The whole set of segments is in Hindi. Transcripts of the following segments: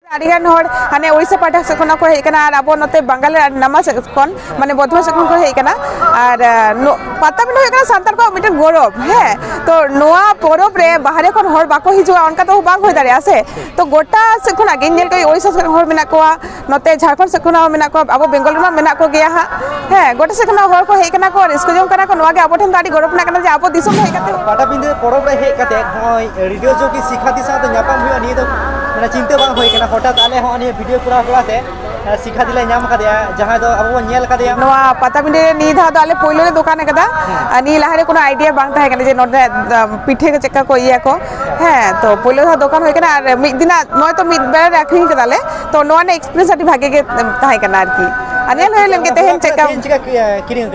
आदिगान हर हाने ओडिशा पाठा से कोना को हेकना आर आबो नते बंगाल नामा से कोन माने बधवा से को हेकना आर पता बिनो हेकना सांतार को मिटन गौरव है तो नोआ परब रे बाहरे कोन हर बाको हिजुआ उनका तो बांग होय दारे आसे तो गोटा से कोना गेनजेल को ओडिशा से हर मेना को नते झारखंड से कोना मेना को आबो बेंगल मा मेना को गया हा है गोटा से कोना हर को हेकना को रिस्क जों कना को नोआ के आबो ठन दाडी गौरव ना कना जे आबो दिसम हेकते पाटा बिंदे परब रे हेकते होय रेडियो जो की सिखाती साथ न्यापाम हुआ नि तो ना चिंता बांग होय कना हठात आले हो नि वीडियो पूरा पूराते सिखा दिले नाम कदया जहां तो अब नेल कदया नोआ पता बिंदे नि धा तो आले पोइलो रे दुकान कदा अनि लाहरे कोनो आइडिया बांग थाहे कने जे नोडे पिठे के चक्का को इया को है तो पोइलो धा दुकान होय कना आर मिद दिना नय तो मिद बेर राखिन कदाले तो नोआ ने एक्सपीरियंस आटी भागे के थाहे कना आर की अनि होय लेन के तेहेन चक्का किरिंग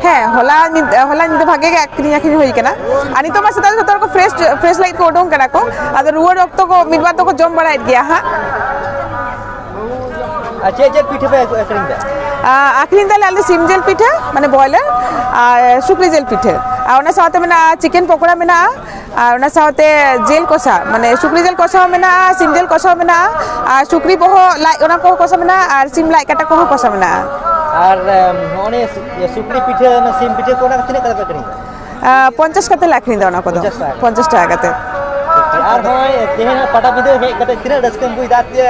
है होला निद भागे के क्रिया खिन होई कना अनि तो मा सदा सतर को फ्रेश लाइट को ओडों कना को आद रुवा रक्त को मिदवा तो को जम बड़ा गया हा अच्छा जे पिठे पे आखरिन दे आखरिन दे लाल सिम जेल पिठे माने बॉयलर आ सुक्री जेल पिठे आ ओना साथे मेना चिकन पकोड़ा मेना आ ओना साथे जेल कोसा माने सुक्री जेल कोसा मेना सिम जेल कोसा मेना आ सुक्री बहो लाई ओना को कोसा मेना आ सिम लाई काटा को कोसा मेना और ओने सुक्री पिठे ना सिम पिठे कोना किने कदा करिन 50 कते लाखरिन दे ओना को 50 टाका कते और होय तेहेना पटा बिदे हे कते किने रस्कम बुई दाते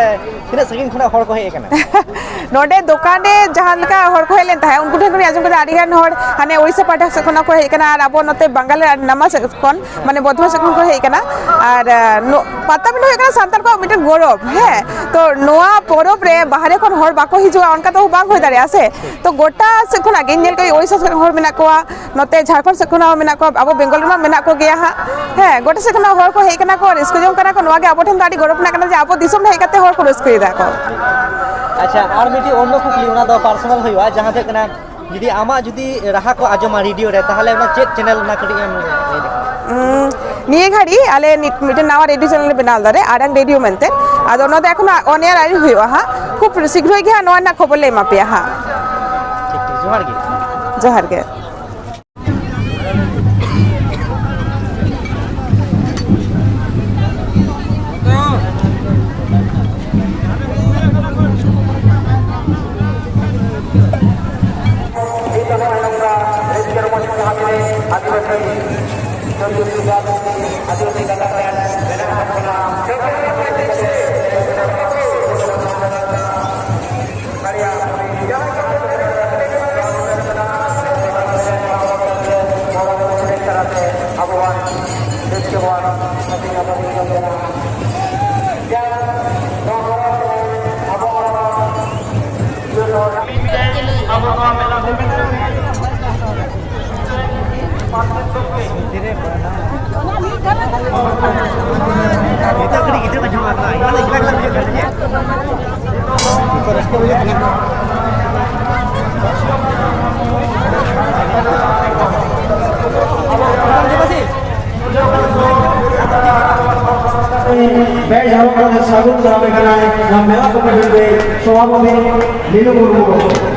किने सगिन खना हर को हे कना नोडे दुकान रे जहां लका हर को हेलेन थाहे उनको ठेकनी आजम कदा आदिगान हर हाने ओडिशा पाठा से कोना को हे कना आर आबो नते बंगाल नामा से कोन माने बधवा से को हे कना आर पता बिनो हे कना सांतार को मिटन गौरव है तो नोआ परब रे बाहरे कोन हर बाको हिजुआ उनका तो बांग होय दारे आसे तो गोटा से कोना गेनजेल को ओडिशा से हर मेना को नते झारखंड से कोना मेना को आबो बेंगल मा मेना को गया हा है गोटा से कोना हर को हे कना को रिस्क जों कना को नोआ के आबो ठन दाडी गौरव ना कना जे आबो दिसम हे कते हर को रिस्क दा को अच्छा और मिटी अन्य कुकली उना दो पर्सनल होइवा जहां ते कना जदी आमा जदी रहा को आजमा रेडियो रे ताहले उना चेक चैनल ना करी निये घड़ी आले मिटन नावा रेडियो चैनल बनाल दारे आडांग रेडियो मेनते आदो न देखो ना ऑन एयर आरी होइवा हा खूब शीघ्र गया नोआ ना खबर ले मापिया हा ठीक जोहार के बैठ जाओ सागुन करावे कना मेला को पहले सभापति नीलू मुर्मू